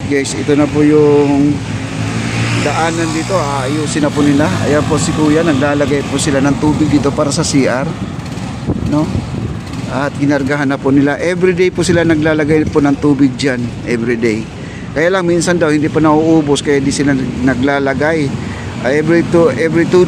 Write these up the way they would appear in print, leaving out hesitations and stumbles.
guys, ito na po yung daanan dito. Ayusin na po nila. Ayan po si kuya, naglalagay po sila ng tubig dito para sa CR, no? At ginargahan na po nila. Everyday po sila naglalagay po ng tubig dyan, everyday. Kaya lang minsan daw hindi pa nauubos, kaya di sila naglalagay. Every 2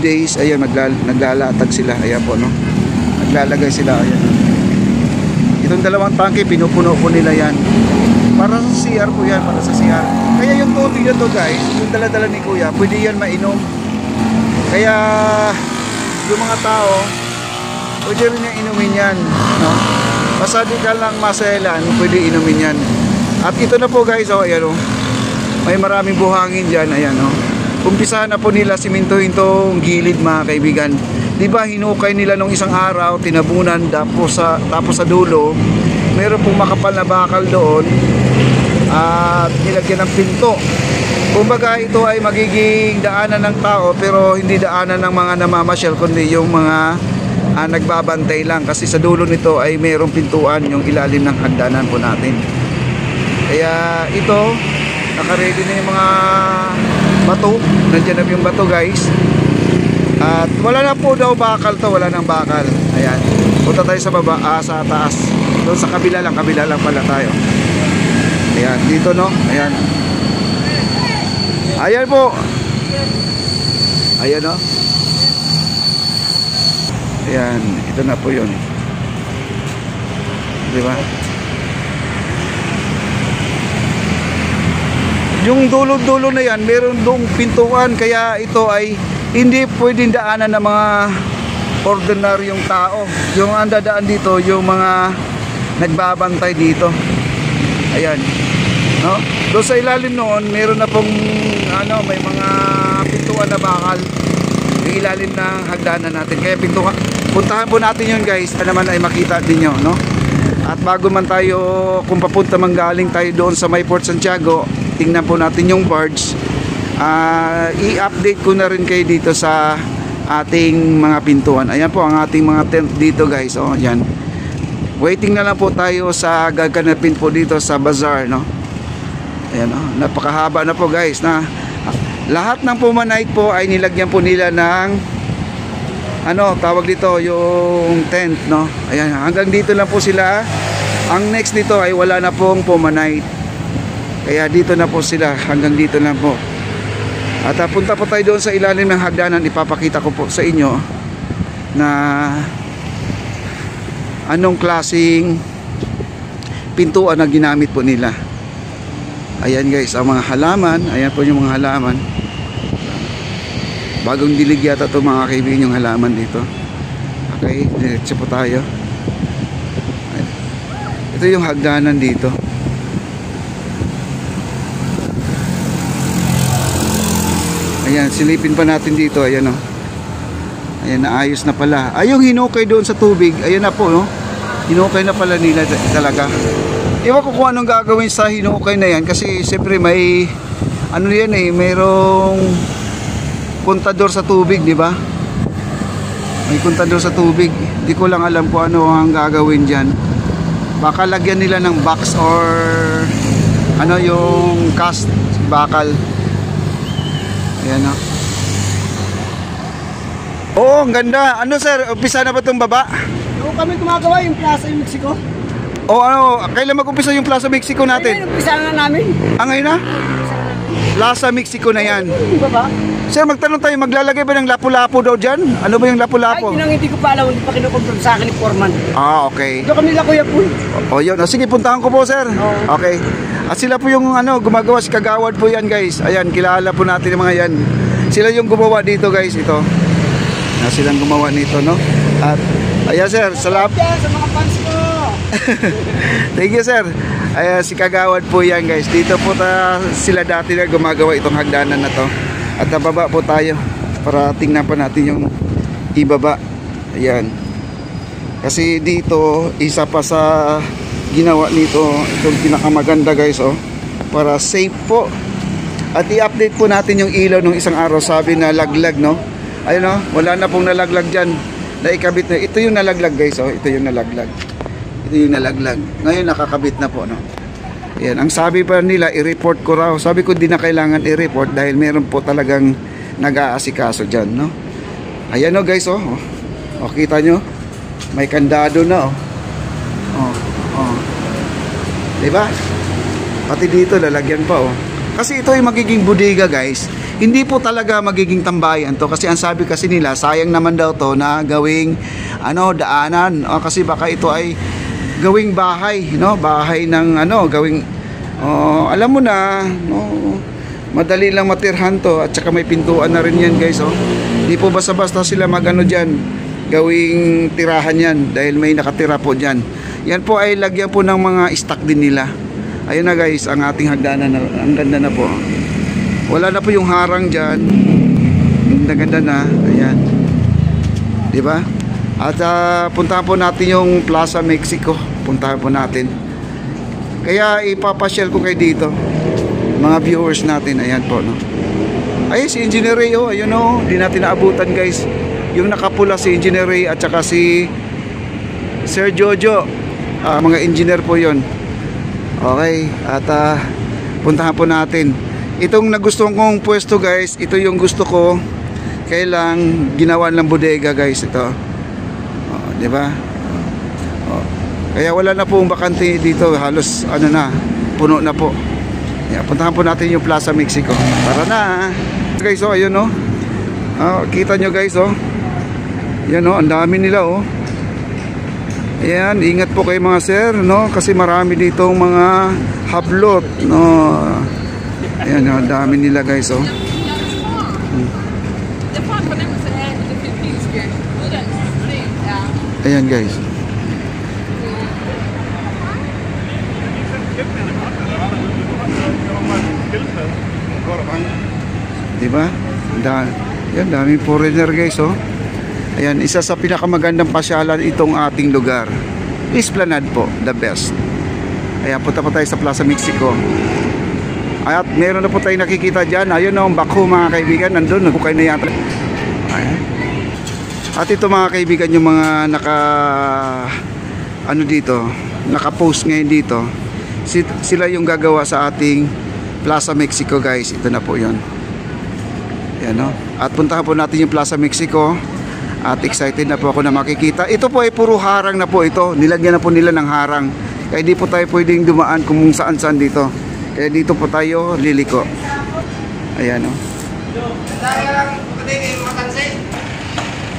days, ayan, naglalatag sila. Ayan po, no? Naglalagay sila, ayan. Itong dalawang tangke, pinupuno po nila yan. Para sa CR po yan, para sa CR. Kaya yung tubig na to guys, yung dala-dala ni kuya, pwede yan mainom. Kaya yung mga tao, pwede rin niya inumin yan, no? Basta di ka lang maselan, pwede inumin yan. At ito na po guys, oh, ayan, oh. May maraming buhangin dyan, ayan, oh. Umpisahan na po nila simintuhin tong gilid, mga kaibigan. Diba hinukay nila nung isang araw, tinabunan, tapos sa dulo meron pong makapal na bakal doon at nilagyan ng pinto. Kumbaga ito ay magiging daanan ng tao, pero hindi daanan ng mga namamasyal, kundi yung mga nagbabantay lang, kasi sa dulo nito ay mayroong pintuan, yung ilalim ng hagdanan po natin. Kaya ito, nakaready na yung mga bato. Nandiyan na yung bato guys. At wala na po daw bakal to, wala nang bakal. Ayan, punta tayo sa baba, sa taas. Doon sa kabila lang pala tayo. Ayan, dito, no? Ayan. Ayan po. Ayan, no? Ayan, ito na po yun. Diba? Yung dulo-dulo na yan, meron doong pintuan, kaya ito ay hindi pwedeng daanan ng mga ordinaryong tao. Yung andadaan dito, yung mga nagbabantay dito. Ayan, no? Doon sa ilalim noon, meron na pong may mga pintuan na bakal. Yung ilalim ng hagdanan natin. Kaya puntahan po natin yun guys, na naman ay makita ninyo, no? At bago man tayo, kung papunta man galing tayo doon sa may Port Santiago, tingnan po natin yung barge. I-update ko na rin kayo dito sa ating mga pintuan. Ayan po ang ating mga tent dito guys. Oh, ayan. Waiting na lang po tayo sa gaganapin po dito sa bazaar, no? Ayan, oh, napakahaba na po guys, na lahat ng pumanite po ay nilagyan po nila ng tawag dito, yung tent, no? Ayan, hanggang dito lang po sila. Ang next dito ay wala na pong pumanite. Kaya dito na po sila, hanggang dito na po. At punta po tayo doon sa ilalim ng hagdanan. Ipapakita ko po sa inyo na anong klaseng pintuan na ginamit po nila. Ayan guys, ang mga halaman. Ayan po yung mga halaman. Bagong dilig yata ito mga kaibigan, yung halaman dito. Okay, diretso po tayo. Ito yung hagdanan dito. Ayan, silipin pa natin dito. Ayan, oh. Ayan, naayos na pala. Ay, yung hinukay doon sa tubig, ayan na po, no? Hinukay na pala nila talaga. Ewan ko kung anong gagawin sa hinukay na yan, kasi siyempre may yan eh, mayroong kontador sa tubig, di ba? May kontador sa tubig. Hindi ko lang alam kung ano ang gagawin dyan. Baka lagyan nila ng box or yung cast bakal. Ayan, no? Oo, ang ganda. Ano sir, umpisa na ba itong baba? Doon kami gumagawa yung Plaza Mexico. O kailan mag-umpisa yung Plaza Mexico natin? Ayun, umpisa na namin. Ngayon na? Plaza Mexico na yan. Yung baba? Sir, magtanong tayo, maglalagay ba ng lapu-lapu daw dyan? Ano ba yung lapu-lapu? Ay, yun ang hindi ko pa alam, hindi pa kinukontrol sa akin ni Foreman. Okay. Doon kami nila Kuya Pool. Yun. Sige, puntahan ko po sir. Okay. At sila po yung gumagawa, si Kagawad po yan guys. Ayan, kilala po natin yung mga yan. Sila yung gumawa dito guys, ito. Silang gumawa nito, no? At ayan sir, salamat sa mga fans ko. Thank you sir. Ayan, si Kagawad po yan guys. Dito po sila dati na gumagawa itong hagdanan na to. At nababa po tayo para tingnan pa natin yung ibaba. Ayan. Kasi dito, isa pa sa ginawa nito, itong pinakamaganda guys, para safe po. At i-update po natin yung ilaw ng isang araw. Sabi na laglag, no? Ayun, wala na pong nalaglag dyan. Naikabit na. Ito yung nalaglag guys, ito yung nalaglag. Ito yung nalaglag. Ngayon nakakabit na po, no? Ayan, ang sabi pa nila, i-report ko raw. Sabi ko, di na kailangan i-report dahil meron po talagang nag-aasikaso dyan, no? Ayan o guys, oh. O, kita nyo? May kandado na, oh. Oh. Diba? Pati dito, lalagyan pa, oh. Kasi ito ay magiging bodega, guys. Hindi po talaga magiging tambayan to. Kasi ang sabi kasi nila, sayang naman daw to na gawing, daanan. O, kasi baka ito ay gawing bahay, no? Bahay ng gawing alam mo na, no? Madali lang matirhan to at saka may pintuan na rin yan, guys, oh. Hindi po basta-basta sila diyan, gawing tirahan yan dahil may nakatira po diyan. Yan po ay lagyan po ng mga stock din nila. Ayun na, guys, ang ating hagdanan na, ang ganda na po. Wala na po yung harang diyan. Ganda na, ayan. 'Di ba? At puntahan po natin yung Plaza Mexico. Puntahan po natin. Kaya ipapasyal ko kayo dito. Mga viewers natin. Ayan po, no? Ay, si Engineer Ray, oh. Ayun, oh. Di natin naabutan, guys. Yung nakapula si Engineer Ray at saka si Sir Jojo. Mga engineer po yon. Okay. At puntahan po natin. Itong nagustuhan kong pwesto, guys. Ito yung gusto ko. Kailang ginawan ng bodega, guys. Ito. Diba? Kaya wala na pong bakante dito, halos puno na po. Puntahan po natin yung Plaza Mexico. Tara na. Guys, oh, ayun, oh. Kita nyo, guys, oh. Yan, oh, ang dami nila, oh. Ayan, ingat po kayo mga sir, no? Kasi marami ditong mga hablot, no? Ayan, oh, ang dami nila, guys, oh. Ayan, guys. Diba? Yan, daming foreigner, guys, oh. Ayan, isa sa pinakamagandang pasyalan itong ating lugar. Esplanade po, the best. Ayan, punta pa tayo sa Plaza Mexico. At meron na po tayo nakikita dyan. Ayun, oh, bako, mga kaibigan. Nandun, nagkukay na yata. Ayan. At ito, mga kaibigan, yung mga naka-post ngayon dito, sila yung gagawa sa ating Plaza Mexico, guys. Ito na po yun. Yan, no? At puntahan po natin yung Plaza Mexico. At excited na po ako na makikita. Ito po ay puro harang na po ito. Nilagyan na po nila ng harang. Kaya di po tayo pwedeng dumaan kung saan-saan dito. Kaya dito po tayo liliko. Ayan, no?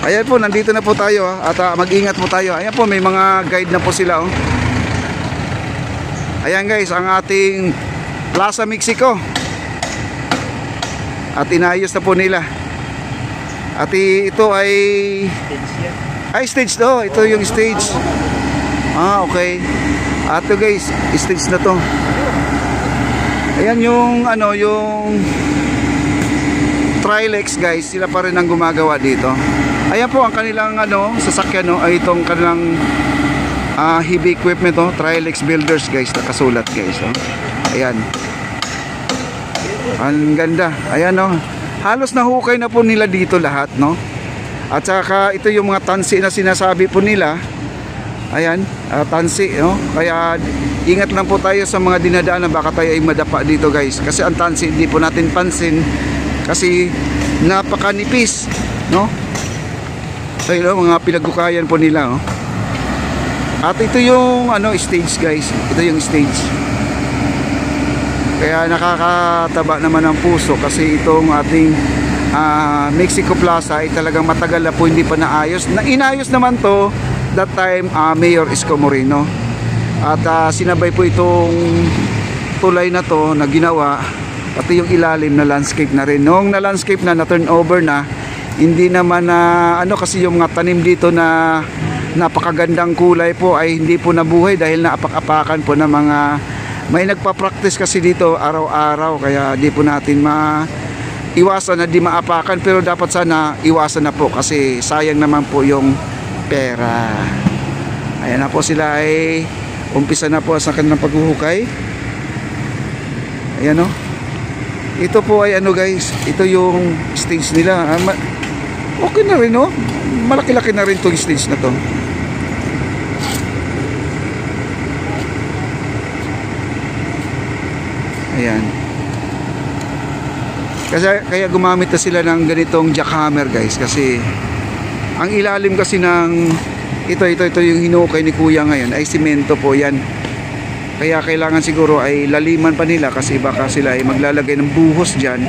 Ayan po, nandito na po tayo, at mag-ingat po tayo. Ayan po, may mga guide na po sila, oh. Ayan, guys, ang ating Plaza Mexico. At inayos na po nila. At ito ay stage to. Ito yung stage. Okay. At ito, guys, stage na to. Ayan yung yung Trilex, guys, sila pa rin ang gumagawa dito. Ayan po ang kanilang sasakyan, ay itong kanilang heavy equipment, Trilex Builders, guys, nakasulat, guys, oh. Ayan. Ang ganda. Ayan, oh. Halos nahukay na po nila dito lahat, no? At saka ito yung mga tansi na sinasabi po nila. Ayan, tansi, no? Kaya ingat lang po tayo sa mga dinadaanan, baka tayo ay madapa dito, guys. Kasi ang tansi hindi po natin pansin kasi napakanipis, no? So, mga pinaghukayan po nila, oh. At ito yung stage, guys. Ito yung stage. Kaya nakakataba naman ang puso kasi itong ating Mexico Plaza ay talagang matagal na po hindi pa naayos. Inayos naman to that time Mayor Isko Moreno. At sinabay po itong tulay na to na ginawa, pati yung ilalim na landscape na rin. Noong na landscape na turn over na, hindi naman kasi yung mga tanim dito na napakagandang kulay po ay hindi po nabuhay dahil naapak-apakan po ng mga may nagpa-practice kasi dito araw-araw, kaya di po natin iwasan na di maapakan, pero dapat sana iwasan na po kasi sayang naman po yung pera. Ayan na po, sila ay umpisa na po sa kanilang paghuhukay. Ayan, oh. Ito po ay guys, ito yung stage nila. Okay na rin, oh. Malaki-laki na rin itong stage na to. Ayan. Kasi kaya gumamit na sila ng ganitong jackhammer guys, kasi ang ilalim kasi ng ito yung hinukay ni kuya ngayon ay simento po yan. Kaya kailangan siguro ay laliman pa nila, kasi baka sila ay maglalagay ng buhos dyan.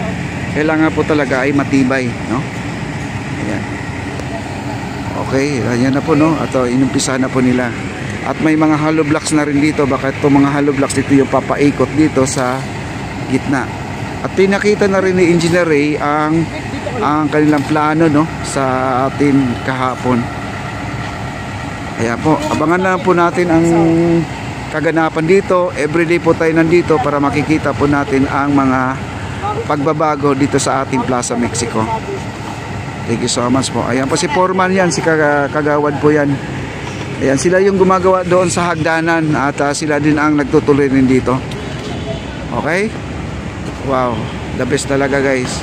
Kailangan po talaga ay matibay, no? Ayan. Okay, ayan na po, no? At inumpisa na po nila. At may mga hollow blocks na rin dito. Baka itong mga hollow blocks dito yung papaikot dito sa gitna. At pinakita na rin ni Engineer Ray ang kanilang plano, no, sa atin kahapon. Kaya po, abangan lang po natin ang kaganapan dito. Everyday po tayo nandito para makikita po natin ang mga pagbabago dito sa ating Plaza Mexico. Thank you so much po. Ayan po si Foreman yan, si Kagawad po yan. Ayan, sila yung gumagawa doon sa hagdanan at sila din ang nagtutuloy rin dito. Okay? Wow, the best talaga guys.